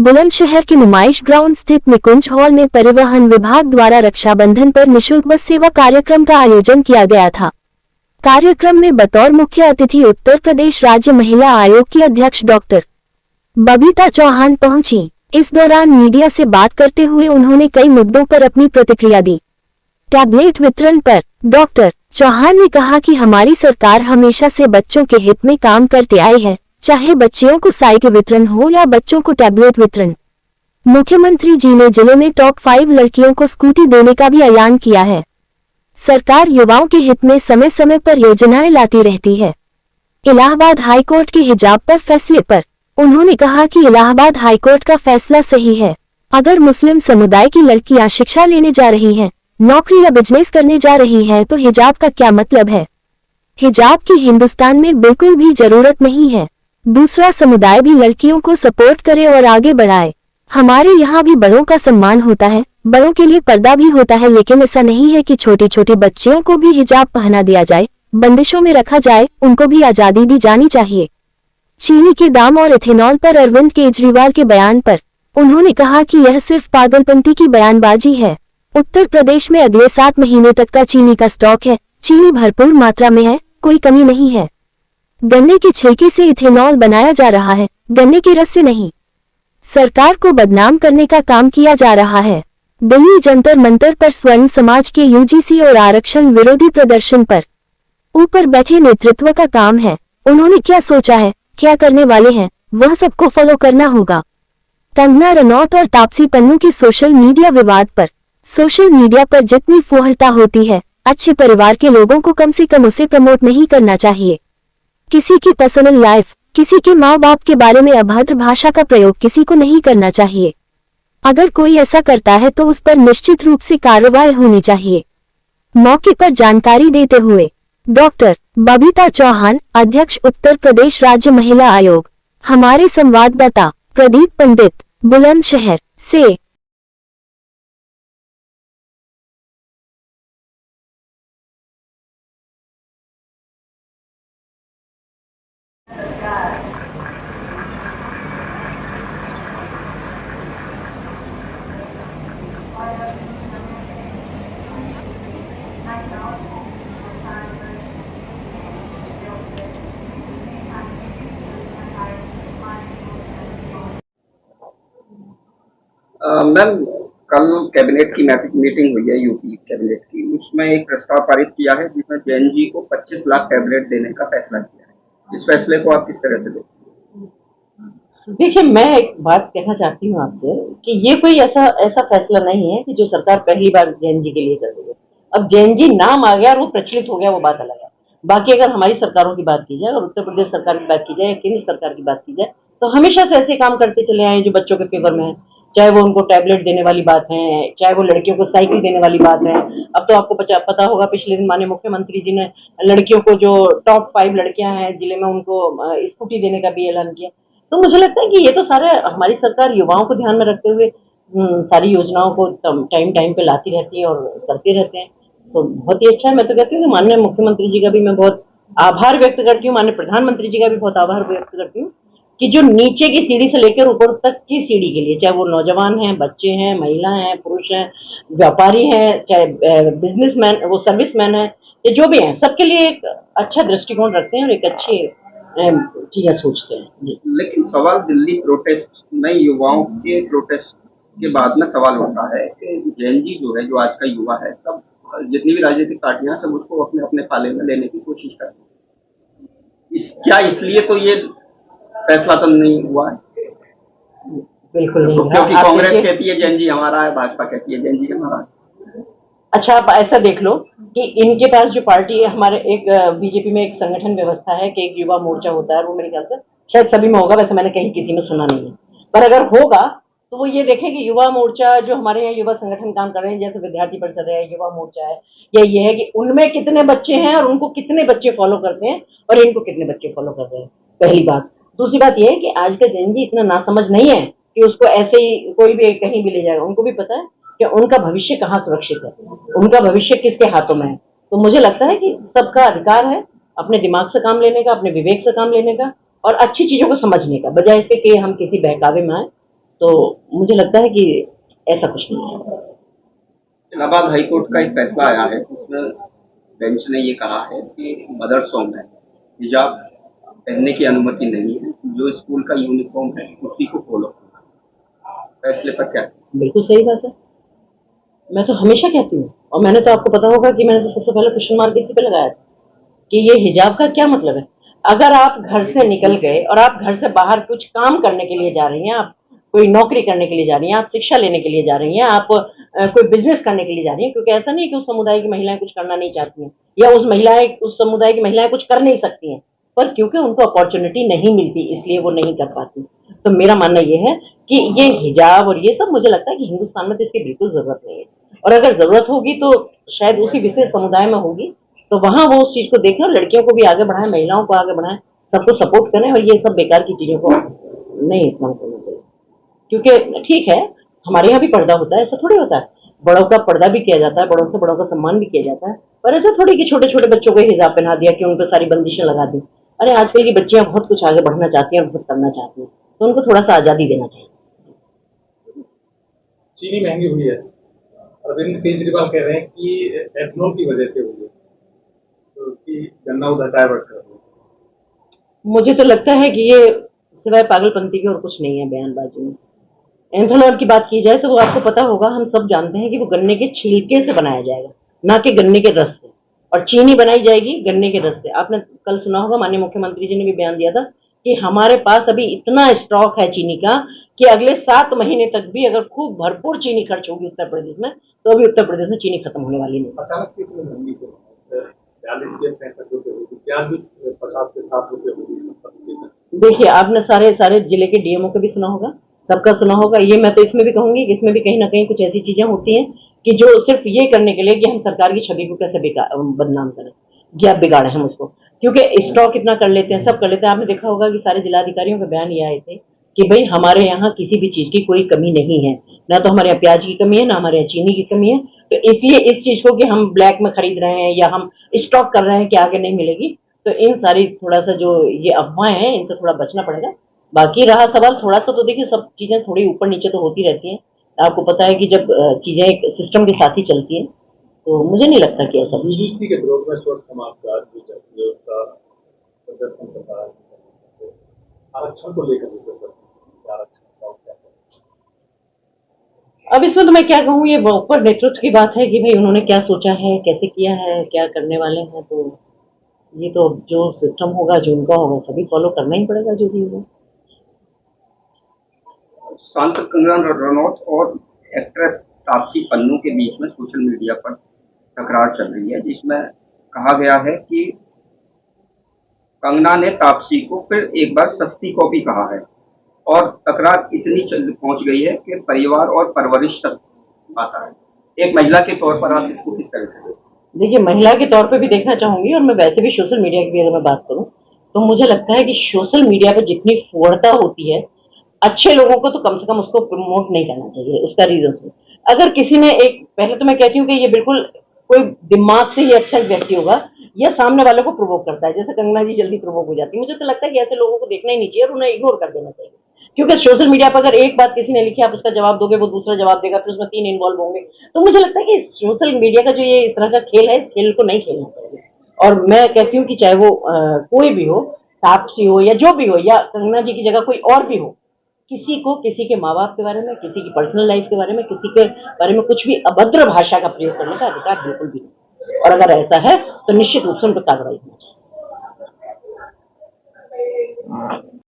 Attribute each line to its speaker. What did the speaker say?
Speaker 1: बुलंदशहर के नुमाइश ग्राउंड स्थित निकुंज हॉल में परिवहन विभाग द्वारा रक्षाबंधन पर निशुल्क बस सेवा कार्यक्रम का आयोजन किया गया था। कार्यक्रम में बतौर मुख्य अतिथि उत्तर प्रदेश राज्य महिला आयोग की अध्यक्ष डॉक्टर बबीता चौहान पहुंची। इस दौरान मीडिया से बात करते हुए उन्होंने कई मुद्दों पर अपनी प्रतिक्रिया दी। टैबलेट वितरण पर डॉक्टर चौहान ने कहा कि हमारी सरकार हमेशा से बच्चों के हित में काम करते आई है, चाहे बच्चियों को साइकिल वितरण हो या बच्चों को टैबलेट वितरण। मुख्यमंत्री जी ने जिले में टॉप 5 लड़कियों को स्कूटी देने का भी ऐलान किया है। सरकार युवाओं के हित में समय समय पर योजनाएं लाती रहती है। इलाहाबाद हाईकोर्ट के हिजाब पर फैसले पर उन्होंने कहा कि इलाहाबाद हाईकोर्ट का फैसला सही है। अगर मुस्लिम समुदाय की लड़कियां शिक्षा लेने जा रही हैं, नौकरी या बिजनेस करने जा रही हैं, तो हिजाब का क्या मतलब है? हिजाब की हिंदुस्तान में बिल्कुल भी जरूरत नहीं है। दूसरा समुदाय भी लड़कियों को सपोर्ट करे और आगे बढ़ाए। हमारे यहाँ भी बड़ों का सम्मान होता है, बड़ों के लिए पर्दा भी होता है, लेकिन ऐसा नहीं है कि छोटी छोटी बच्चियों को भी हिजाब पहना दिया जाए, बंदिशों में रखा जाए। उनको भी आजादी दी जानी चाहिए। चीनी के दाम और इथेनॉल पर अरविंद केजरीवाल के बयान पर उन्होंने कहा कि यह सिर्फ पागलपंती की बयानबाजी है। उत्तर प्रदेश में अगले 7 महीने तक का चीनी का स्टॉक है। चीनी भरपूर मात्रा में है, कोई कमी नहीं है। गन्ने के छिलके से इथेनॉल बनाया जा रहा है, गन्ने के रस से नहीं। सरकार को बदनाम करने का काम किया जा रहा है। दिल्ली जंतर मंतर पर स्वर्ण समाज के यूजीसी और आरक्षण विरोधी प्रदर्शन पर ऊपर बैठे नेतृत्व का काम है। उन्होंने क्या सोचा है, क्या करने वाले हैं, वह सबको फॉलो करना होगा। कंगना रनौत और तापसी पन्नू के सोशल मीडिया विवाद पर सोशल मीडिया पर जितनी फुहरता होती है, अच्छे परिवार के लोगों को कम से कम उसे प्रमोट नहीं करना चाहिए। किसी की पर्सनल लाइफ, किसी के माँ बाप के बारे में अभद्र भाषा का प्रयोग किसी को नहीं करना चाहिए। अगर कोई ऐसा करता है तो उस पर निश्चित रूप से कार्रवाई होनी चाहिए। मौके पर जानकारी देते हुए डॉक्टर बबीता चौहान, अध्यक्ष उत्तर प्रदेश राज्य महिला आयोग, हमारे संवाददाता प्रदीप पंडित, बुलंदशहर से।
Speaker 2: मैम, कल कैबिनेट की मीटिंग हुई है, यूपी कैबिनेट की। उसमें एक प्रस्ताव पारित किया है जिसमें जेएनजी को 25 लाख टैबलेट देने का फैसला किया है। इस फैसले को आप किस तरह से देखते हैं?
Speaker 3: देखिए, मैं एक बात कहना चाहती हूँ आपसे कि ये कोई ऐसा फैसला नहीं है कि जो सरकार पहली बार जेएनजी के लिए कर रही है। अब जेएनजी नाम आ गया और वो प्रचलित हो गया, वो बात अलग है। बाकी अगर हमारी सरकारों की बात की जाए और उत्तर प्रदेश सरकार की बात की जाए या केंद्र सरकार की बात की जाए, तो हमेशा से ऐसे काम करते चले आए जो बच्चों के फेवर में है। चाहे वो उनको टैबलेट देने वाली बात है, चाहे वो लड़कियों को साइकिल देने वाली बात है। अब तो आपको पता होगा, पिछले दिन माननीय मुख्यमंत्री जी ने लड़कियों को, जो टॉप 5 लड़कियां हैं जिले में, उनको स्कूटी देने का भी ऐलान किया। तो मुझे लगता है कि ये तो सारे हमारी सरकार युवाओं को ध्यान में रखते हुए सारी योजनाओं को टाइम टाइम पे लाती रहती है और करते रहते हैं। तो बहुत ही अच्छा है। मैं तो कहती हूँ कि माननीय मुख्यमंत्री जी का भी मैं बहुत आभार व्यक्त करती हूँ, माननीय प्रधानमंत्री जी का भी बहुत आभार व्यक्त करती हूँ कि जो नीचे की सीढ़ी से लेकर ऊपर तक की सीढ़ी के लिए, चाहे वो नौजवान हैं, बच्चे हैं, महिला हैं, पुरुष हैं, व्यापारी हैं, चाहे बिजनेसमैन, वो सर्विसमैन है, या जो भी हैं, सबके लिए एक अच्छा दृष्टिकोण रखते हैं और एक अच्छी चीजें सोचते हैं जी।
Speaker 2: लेकिन सवाल दिल्ली प्रोटेस्ट में, युवाओं के प्रोटेस्ट के बाद में सवाल होता है कि जेएनजी जो है, जो आज का युवा है, सब जितनी भी राजनीतिक पार्टियां सब उसको अपने अपने पाले में लेने की कोशिश करती है। क्या इसलिए तो ये फैसला तो नहीं हुआ है?
Speaker 3: बिल्कुल नहीं,
Speaker 2: क्योंकि कांग्रेस कहती है जेएनजी हमारा है, भाजपा कहती है जेएनजी हमारा है।
Speaker 3: अच्छा, आप ऐसा देख लो कि इनके पास जो पार्टी है, हमारे एक बीजेपी में एक संगठन व्यवस्था है कि एक युवा मोर्चा होता है, वो मेरे ख्याल से शायद सभी में होगा, वैसे मैंने कहीं किसी में सुना नहीं है, पर अगर होगा तो वो ये देखें कि युवा मोर्चा जो हमारे यहाँ युवा संगठन काम कर रहे हैं, जैसे विद्यार्थी परिषद है, युवा मोर्चा है, या ये है कि उनमें कितने बच्चे हैं और उनको कितने बच्चे फॉलो करते हैं और इनको कितने बच्चे फॉलो कर रहे हैं, पहली बात। दूसरी बात यह है कि आज का जेएनजी इतना नासमझ नहीं है कि उसको ऐसे ही कोई भी कहीं भी ले जाएगा। उनको भी पता है कि उनका भविष्य कहाँ सुरक्षित है, उनका भविष्य किसके हाथों में है। तो मुझे लगता है कि सबका अधिकार है अपने दिमाग से काम लेने का, अपने विवेक से काम लेने का और अच्छी चीजों को समझने का, बजाय इसके कि हम किसी बहकावे में आए। तो मुझे लगता है कि ऐसा कुछ नहीं है।
Speaker 2: इलाहाबाद हाईकोर्ट का एक फैसला आया है जिसमें बेंच ने ये कहा है कि मदरसों में हिजाब पहनने की अनुमति नहीं है, जो स्कूल का यूनिफॉर्म है उसी को फॉलो। फैसले पर क्या?
Speaker 3: बिल्कुल सही बात है। मैं तो हमेशा कहती हूँ, और मैंने तो आपको पता होगा कि मैंने तो सबसे पहले क्वेश्चन मार्क इसी पे लगाया था कि ये हिजाब का क्या मतलब है। अगर आप घर से निकल गए और आप घर से बाहर कुछ काम करने के लिए जा रही हैं, आप कोई नौकरी करने के लिए जा रही हैं, आप शिक्षा लेने के लिए जा रही हैं, आप कोई बिजनेस करने के लिए जा रही हैं, क्योंकि ऐसा नहीं कि उस समुदाय की महिलाएं कुछ करना नहीं चाहती हैं या उस समुदाय की महिलाएं कुछ कर नहीं सकती हैं, पर क्योंकि उनको अपॉर्चुनिटी नहीं मिलती इसलिए वो नहीं कर पाती। तो मेरा मानना ये है कि ये हिजाब और ये सब, मुझे लगता है कि हिंदुस्तान में तो इसकी बिल्कुल जरूरत नहीं है, और अगर जरूरत होगी तो शायद उसी विशेष समुदाय में होगी, तो वहां वो उस चीज को देखें और लड़कियों को भी आगे बढ़ाएं, महिलाओं को आगे बढ़ाएं, सबको सपोर्ट करें, और ये सब बेकार की चीजों को नहीं इस्तेमाल करना चाहिए। क्योंकि ठीक है, हमारे यहाँ भी पर्दा होता है, ऐसा थोड़ी होता है, बड़ों का पर्दा भी किया जाता है, बड़ों का सम्मान भी किया जाता है, पर ऐसा थोड़ी कि छोटे छोटे बच्चों को हिजाब पहना दिया कि उन पर सारी बंदिशें लगा दी। अरे आजकल की बच्चियां बहुत कुछ आगे बढ़ना चाहती हैं और बहुत करना चाहती हैं, तो उनको थोड़ा सा आजादी देना चाहिए।
Speaker 4: चीनी महंगी हुई है, अरविंद केजरीवाल कह रहे हैं कि एथनॉल की वजह से हुई है, तो कि गन्ना उधर डाइवर्ट कर दो।
Speaker 3: मुझे तो लगता है कि ये सिवाय पागलपंती के और कुछ नहीं है बयानबाजी में। एथनॉल की बात की जाए तो वो आपको पता होगा, हम सब जानते हैं कि वो गन्ने के छिलके से बनाया जाएगा, ना कि गन्ने के रस से, और चीनी बनाई जाएगी गन्ने के रस से। आपने कल सुना होगा, माननीय मुख्यमंत्री जी ने भी बयान दिया था कि हमारे पास अभी इतना स्टॉक है चीनी का कि अगले 7 महीने तक भी अगर खूब भरपूर चीनी खर्च होगी उत्तर प्रदेश में, तो अभी उत्तर प्रदेश में चीनी खत्म होने वाली नहीं।
Speaker 4: अचानक से इतनी महंगी क्यों? 40 से 65 रुपए होगी, प्याज भी 50 से 60 रुपए होगी।
Speaker 3: देखिए, आपने सारे जिले के डीएमओ का भी सुना होगा, सबका सुना होगा। ये मैं तो इसमें भी कहूंगी कि इसमें भी कहीं ना कहीं कुछ ऐसी चीजें होती हैं कि जो सिर्फ ये करने के लिए कि हम सरकार की छवि को कैसे बदनाम करें या बिगाड़े हम उसको, क्योंकि स्टॉक इतना कर लेते हैं, सब कर लेते हैं। आपने देखा होगा कि सारे जिलाधिकारियों के बयान ये आए थे कि भाई हमारे यहाँ किसी भी चीज की कोई कमी नहीं है, ना तो हमारे यहाँ प्याज की कमी है, ना हमारे यहाँ चीनी की कमी है। तो इसलिए इस चीज को कि हम ब्लैक में खरीद रहे हैं या हम स्टॉक कर रहे हैं कि आगे नहीं मिलेगी, तो इन सारी थोड़ा सा जो ये अफवाहें हैं इनसे थोड़ा बचना पड़ेगा। बाकी रहा सवाल थोड़ा सा, तो देखिए सब चीजें थोड़ी ऊपर नीचे तो होती रहती हैं। आपको पता है कि जब चीजें एक सिस्टम के साथ ही चलती हैं, तो मुझे नहीं लगता कि ऐसा कुछ।
Speaker 4: बीबीसी के विरोध में स्वर समाजवाद जो उसका प्रदर्शन कर रहा है, आरक्षण को लेकर
Speaker 3: अब इसमें तो मैं क्या कहूँ, ये ऊपर नेतृत्व की बात है कि भाई उन्होंने क्या सोचा है, कैसे किया है, क्या करने वाले हैं। तो ये तो जो सिस्टम होगा, जो उनका होगा, सभी फॉलो करना ही पड़ेगा, जो भी होगा।
Speaker 2: सांसद कंगना रनौत और एक्ट्रेस तापसी पन्नू के बीच में सोशल मीडिया पर तकरार चल रही है, जिसमें कहा गया है कि कंगना ने तापसी को फिर एक बार सस्ती कॉपी कहा है, और तकरार इतनी पहुंच गई है कि परिवार और परवरिश तक आता है। एक महिला के तौर पर आप इसको किस तरह से?
Speaker 3: देखिए, महिला के तौर पे भी देखना चाहूंगी, और मैं वैसे भी सोशल मीडिया की भी अगर मैं बात करूं तो मुझे लगता है कि सोशल मीडिया पे जितनी फुहड़ता होती है, अच्छे लोगों को तो कम से कम उसको प्रमोट नहीं करना चाहिए। उसका रीजन सुनो, अगर किसी ने एक, पहले तो मैं कहती हूँ कि ये बिल्कुल कोई दिमाग से ही अच्छा व्यक्ति होगा या सामने वाले को प्रोवोक करता है, जैसे कंगना जी जल्दी प्रोवोक हो जाती है। मुझे तो लगता है कि ऐसे लोगों को देखना ही नहीं चाहिए और उन्हें इग्नोर कर देना चाहिए, क्योंकि सोशल मीडिया पर अगर एक बात किसी ने लिखी, आप उसका जवाब दोगे, वो दूसरा जवाब देगा, फिर उसमें 3 इन्वॉल्व होंगे। तो मुझे लगता है कि सोशल मीडिया का जो ये इस तरह का खेल है, इस खेल को नहीं खेलना चाहिए। और मैं कहती हूँ कि चाहे वो कोई भी हो, तापसी हो या जो भी हो, या कंगना जी की जगह कोई और भी हो, किसी को किसी के माँ बाप के बारे में, किसी की पर्सनल लाइफ के बारे में, किसी के बारे में कुछ भी अभद्र भाषा का प्रयोग करने का अधिकार बिल्कुल भी नहीं। और अगर ऐसा है तो निश्चित रूप से उन पर कार्रवाई होनी चाहिए।